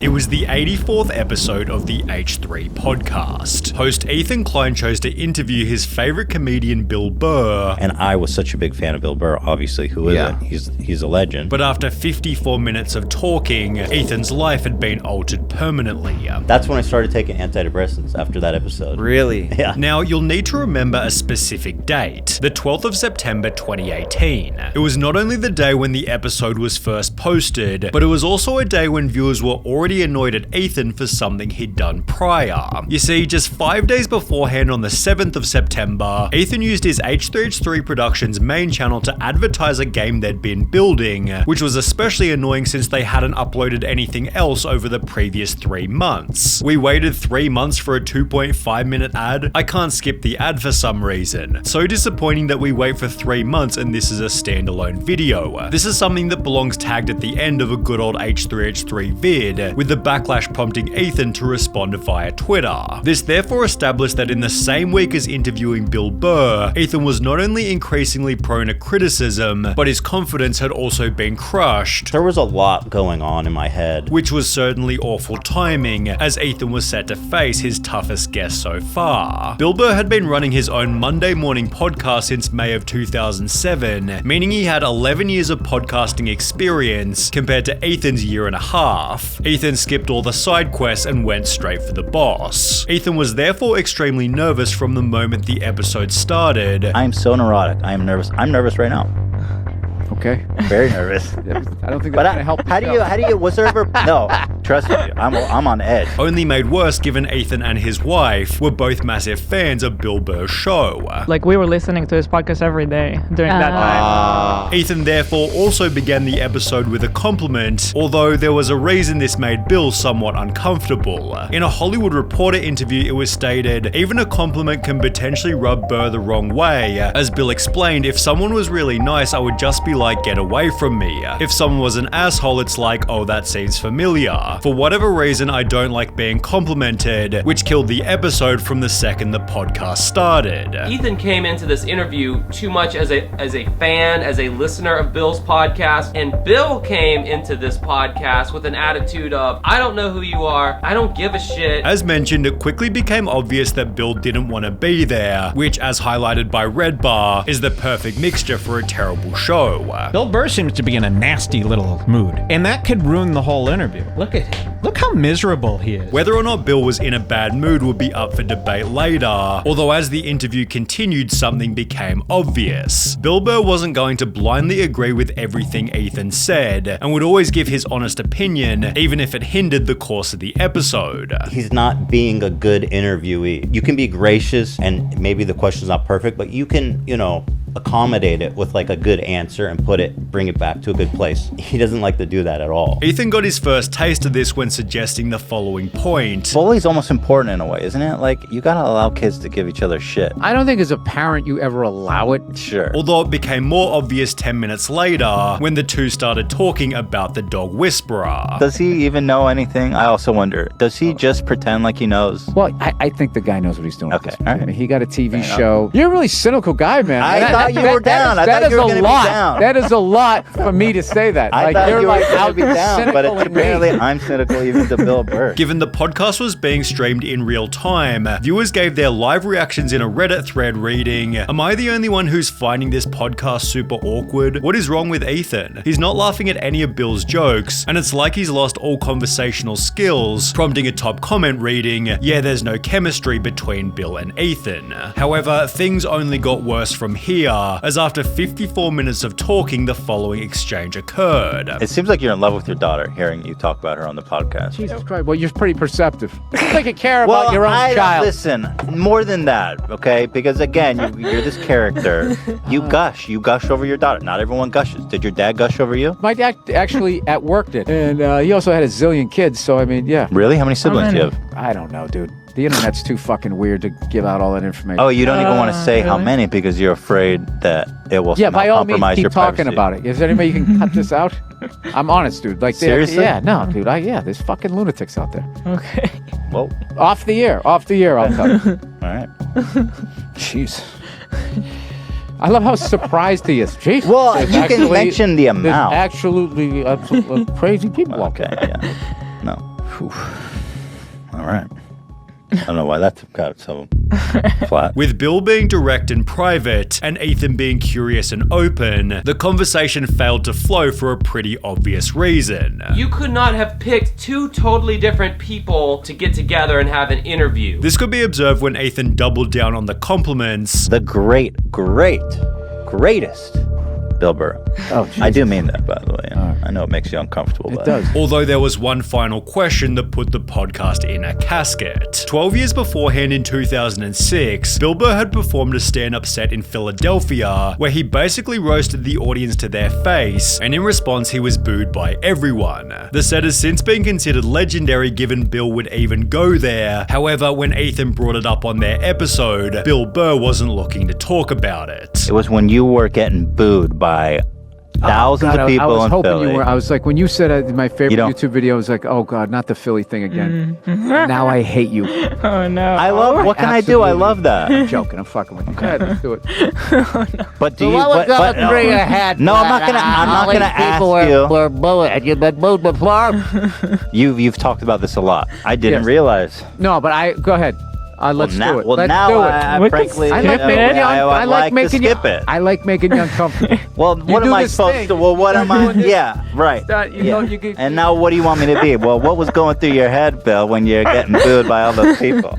It was the 84th episode of the H3 podcast. Host Ethan Klein chose to interview his favorite comedian Bill Burr. And I was such a big fan of Bill Burr, obviously, who isn't? He's a legend. But after 54 minutes of talking, Ethan's life had been altered permanently. That's when I started taking antidepressants after that episode. Really? Yeah. Now, you'll need to remember a specific date, the 12th of September 2018. It was not only the day when the episode was first posted, but it was also a day when viewers were already annoyed at Ethan for something he'd done prior. You see, just 5 days beforehand on the 7th of September, Ethan used his H3H3 Productions main channel to advertise a game they'd been building, which was especially annoying since they hadn't uploaded anything else over the previous 3 months. We waited 3 months for a 2.5-minute ad. I can't skip the ad for some reason. So disappointing that we wait for 3 months and this is a standalone video. This is something that belongs tagged at the end of a good old H3H3 vid, with the backlash prompting Ethan to respond via Twitter. This therefore established that in the same week as interviewing Bill Burr, Ethan was not only increasingly prone to criticism, but his confidence had also been crushed. There was a lot going on in my head. Which was certainly awful timing, as Ethan was set to face his toughest guest so far. Bill Burr had been running his own Monday morning podcast since May of 2007, meaning he had 11 years of podcasting experience compared to Ethan's year and a half. Ethan skipped all the side quests and went straight for the boss. Ethan was therefore extremely nervous from the moment the episode started. I'm so neurotic. I'm nervous. I'm nervous right now. Okay. Very nervous. I don't think that's gonna help. How do you, was there ever, no, trust me, I'm on edge. Only made worse given Ethan and his wife were both massive fans of Bill Burr's show. Like, we were listening to his podcast every day during that time. Ethan therefore also began the episode with a compliment, although there was a reason this made Bill somewhat uncomfortable. In a Hollywood Reporter interview, it was stated, even a compliment can potentially rub Burr the wrong way. As Bill explained, if someone was really nice, I would just be like, get away from me. If someone was an asshole, it's like, oh, that seems familiar. For whatever reason, I don't like being complimented, which killed the episode from the second the podcast started. Ethan came into this interview too much as a fan, as a listener of Bill's podcast, and Bill came into this podcast with an attitude of, I don't know who you are, I don't give a shit. As mentioned, it quickly became obvious that Bill didn't want to be there, which, as highlighted by Red Bar, is the perfect mixture for a terrible show. Bill Burr seems to be in a nasty little mood, and that could ruin the whole interview. Look at him. Look how miserable he is. Whether or not Bill was in a bad mood would be up for debate later, although as the interview continued, something became obvious. Bill Burr wasn't going to blindly agree with everything Ethan said, and would always give his honest opinion, even if it hindered the course of the episode. He's not being a good interviewee. You can be gracious, and maybe the question's not perfect, but you can, accommodate it with like a good answer and bring it back to a good place. He doesn't like to do that at all. Ethan got his first taste of this when suggesting the following point. Bullying's almost important in a way, isn't it? Like, you gotta allow kids to give each other shit. I don't think as a parent you ever allow it. Sure. Although it became more obvious 10 minutes later when the two started talking about the dog whisperer. Does he even know anything? I also wonder, does he just pretend like he knows? Well, I think the guy knows what he's doing. Okay. All right. He got a TV show. You're a really cynical guy, man. I thought you were down. I thought you were going to be down. That is a lot for me to say that. I thought you're you were like going to be down, but cynical apparently I'm cynical even to Bill Burr. Given the podcast was being streamed in real time, viewers gave their live reactions in a Reddit thread reading, "Am I the only one who's finding this podcast super awkward? What is wrong with Ethan? He's not laughing at any of Bill's jokes, and it's like he's lost all conversational skills," prompting a top comment reading, "Yeah, there's no chemistry between Bill and Ethan." However, things only got worse from here, as after 54 minutes of talking, the following exchange occurred. It seems like you're in love with your daughter, hearing you talk about her on the podcast. Jesus Christ. Well, you're pretty perceptive. You think you care about your own child. Listen, more than that, okay? Because again, you're this character. You gush over your daughter. Not everyone gushes. Did your dad gush over you? My dad actually at work did. And he also had a zillion kids, so I mean, yeah. Really? How many siblings do you have? I don't know, dude. The internet's too fucking weird to give out all that information. Oh, you don't even want to say how many because you're afraid that it will by all means, compromise keep your talking privacy. about it. Is there any way you can cut this out? I'm honest, dude. Like, seriously? Yeah, no, dude. There's fucking lunatics out there. Okay. Well, off the air, I'll tell you. all right. Jeez. I love how surprised he is. Jeez. Well, you can mention the amount. There's absolutely crazy people out Okay, there. yeah. No. All right. I don't know why that got so flat. With Bill being direct and private, and Ethan being curious and open, the conversation failed to flow for a pretty obvious reason. You could not have picked two totally different people to get together and have an interview. This could be observed when Ethan doubled down on the compliments. The greatest Bill Burr. Oh, geez. I do mean that, by the way. I know it makes you uncomfortable. It does. Although there was one final question that put the podcast in a casket. 12 years beforehand in 2006, Bill Burr had performed a stand-up set in Philadelphia where he basically roasted the audience to their face, and in response he was booed by everyone. The set has since been considered legendary given Bill would even go there. However, when Ethan brought it up on their episode, Bill Burr wasn't looking to talk about it. It was when you were getting booed by thousands of people I was in hoping Philly. you were. I was like, when you said my favorite don't- YouTube video, I was like, oh God, not the Philly thing again. Now I hate you. Oh no. I love. What can I do? I love that. I'm joking. I'm fucking with you. Go ahead, let's do it. But do you? But, no, I'm not gonna. I'm not gonna ask you. Were booed. You've been booed before? You've talked about this a lot. I didn't Yes. realize. No, but go ahead. Let's now, do it. Well, Let's now do it. I What the frankly, I like making you. I like making to you. skip it. I like making you uncomfortable. Well, what do am I this supposed thing. to? Well, what am I? doing this. Yeah, right. You know, you could- And now, what do you want me to be? Well, what was going through your head, Bill, when you're getting booed by all those people?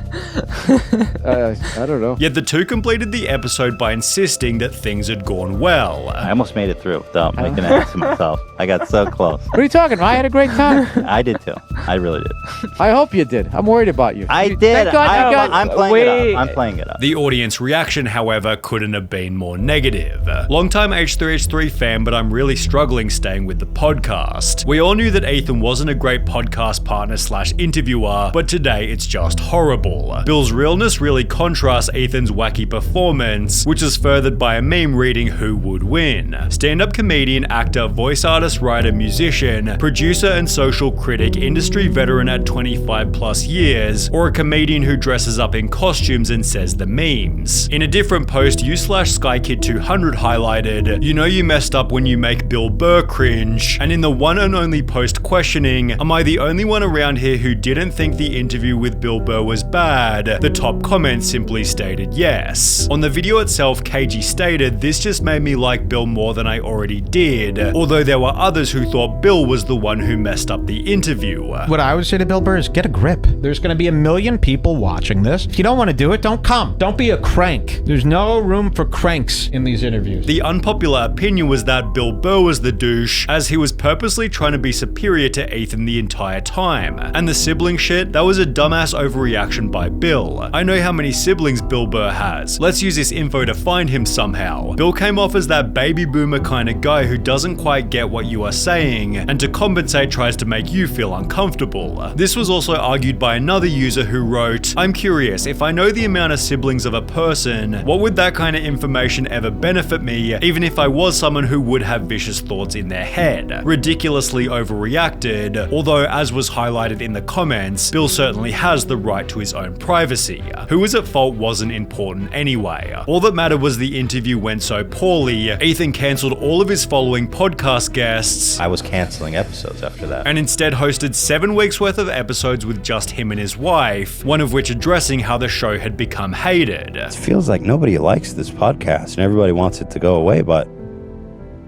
I don't know. Yet the two completed the episode by insisting that things had gone well. I almost made it through without making an ass of myself. I got so close. What are you talking about? I had a great time. I did too. I really did. I hope you did. I'm worried about you. I You- did. Thank God you got. I'm playing it up. I'm playing it up. The audience reaction, however, couldn't have been more negative. Longtime H3H3 fan, but I'm really struggling staying with the podcast. We all knew that Ethan wasn't a great podcast partner / interviewer, but today it's just horrible. Bill's realness really contrasts Ethan's wacky performance, which is furthered by a meme reading who would win. Stand-up comedian, actor, voice artist, writer, musician, producer and social critic, industry veteran at 25 plus years, or a comedian who dresses up in costumes and says the memes. In a different post, you/SkyKid200 highlighted, "You know you messed up when you make Bill Burr cringe," and in the one and only post questioning, "Am I the only one around here who didn't think the interview with Bill Burr was bad?" the top comment simply stated yes. On the video itself, KG stated, "This just made me like Bill more than I already did," although there were others who thought Bill was the one who messed up the interview. What I would say to Bill Burr is get a grip. There's going to be 1 million people watching this. If you don't want to do it, don't come. Don't be a crank. There's no room for cranks in these interviews. The unpopular opinion was that Bill Burr was the douche, as he was purposely trying to be superior to Ethan the entire time. And the sibling shit, that was a dumbass overreaction by Bill. I know how many siblings Bill Burr has. Let's use this info to find him somehow. Bill came off as that baby boomer kind of guy who doesn't quite get what you are saying, and to compensate tries to make you feel uncomfortable. This was also argued by another user who wrote, "I'm curious, if I know the amount of siblings of a person, what would that kind of information ever benefit me, even if I was someone who would have vicious thoughts in their head? Ridiculously overreacted," although as was highlighted in the comments, Bill certainly has the right to his own privacy. Who was at fault wasn't important anyway. All that mattered was the interview went so poorly, Ethan cancelled all of his following podcast guests, I was canceling episodes after that. and instead hosted 7 weeks worth of episodes with just him and his wife, one of which addressing how the show had become hated. It feels like nobody likes this podcast and everybody wants it to go away, but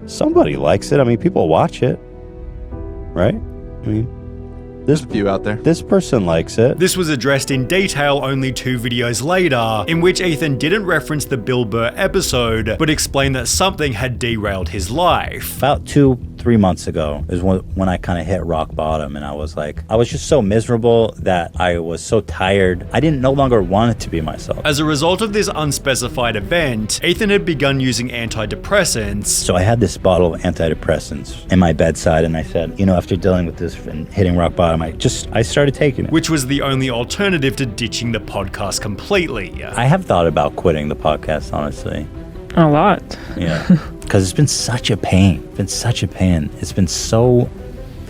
somebody likes it. I mean, people watch it, right? I mean, this Few out there. this person likes it. This was addressed in detail only 2 videos later, in which Ethan didn't reference the Bill Burr episode, but explained that something had derailed his life. About 2-3 months ago is when I kind of hit rock bottom, and I was just so miserable that I was so tired. I didn't no longer want to be myself. As a result of this unspecified event, Ethan had begun using antidepressants, So I had this bottle of antidepressants in my bedside, and I said, after dealing with this and hitting rock bottom, I started taking it. which was the only alternative to ditching the podcast completely. I have thought about quitting the podcast, honestly. A lot. Yeah. Because it's been such a pain. It's been so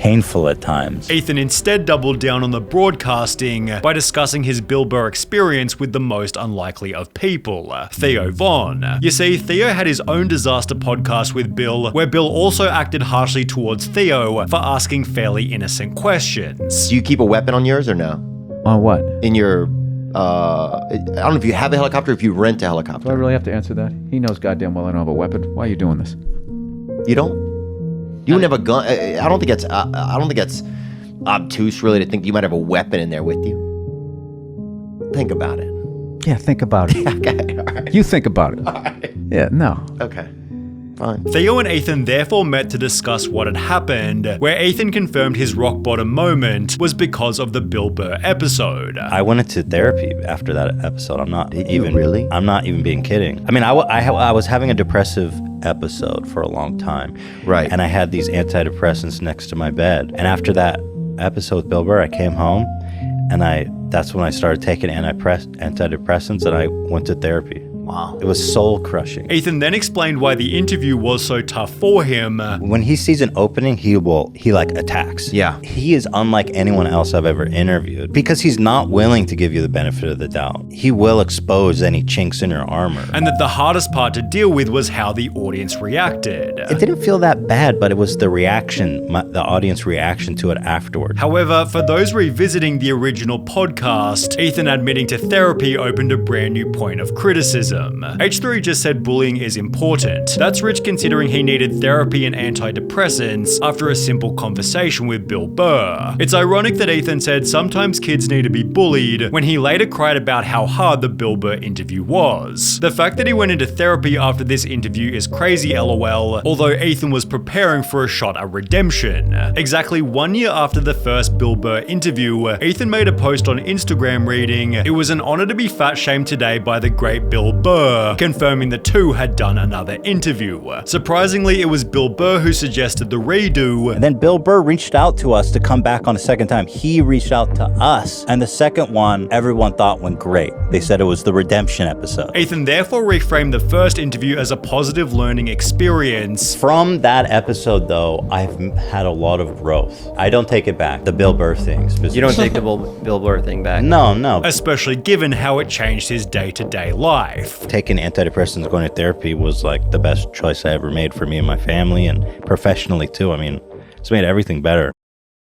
painful at times. Ethan instead doubled down on the broadcasting by discussing his Bill Burr experience with the most unlikely of people, Theo Von. You see, Theo had his own disaster podcast with Bill, where Bill also acted harshly towards Theo for asking fairly innocent questions. Do you keep a weapon on yours or no? On what? In your, I don't know if you have a helicopter, if you rent a helicopter. Do I really have to answer that? He knows goddamn well I don't have a weapon. Why are you doing this? You don't? You wouldn't have a gun? I don't think that's obtuse really to think you might have a weapon in there with you. Think about it. Yeah, think about it. Okay, all right. You think about it. All right. Yeah, no. Okay. Fine. Theo and Ethan therefore met to discuss what had happened, where Ethan confirmed his rock bottom moment was because of the Bill Burr episode. I went into therapy after that episode. I'm not even really? I'm not even being kidding. I mean, I was having a depressive episode for a long time. Right. And I had these antidepressants next to my bed. And after that episode with Bill Burr, I came home and that's when I started taking antidepressants and I went to therapy. Wow. It was soul crushing. Ethan then explained why the interview was so tough for him. When he sees an opening, he like attacks. Yeah. He is unlike anyone else I've ever interviewed because he's not willing to give you the benefit of the doubt. He will expose any chinks in your armor. And that the hardest part to deal with was how the audience reacted. It didn't feel that bad, but it was the reaction, the audience reaction to it afterward. However, for those revisiting the original podcast, Ethan admitting to therapy opened a brand new point of criticism. H3 just said bullying is important. That's rich considering he needed therapy and antidepressants after a simple conversation with Bill Burr. It's ironic that Ethan said sometimes kids need to be bullied when he later cried about how hard the Bill Burr interview was. The fact that he went into therapy after this interview is crazy LOL, although Ethan was preparing for a shot at redemption. Exactly 1 year after the first Bill Burr interview, Ethan made a post on Instagram reading, "It was an honor to be fat shamed today by the great Bill Burr," confirming the two had done another interview. Surprisingly, it was Bill Burr who suggested the redo. And then Bill Burr reached out to us to come back on a second time. He reached out to us. And the second one, everyone thought went great. They said it was the redemption episode. Ethan therefore reframed the first interview as a positive learning experience. From that episode, though, I've had a lot of growth. I don't take it back. The Bill Burr thing. You don't take the Bill Burr thing back? No. Especially given how it changed his day-to-day life. Taking antidepressants, going to therapy was like the best choice I ever made for me and my family and professionally too. I mean, it's made everything better.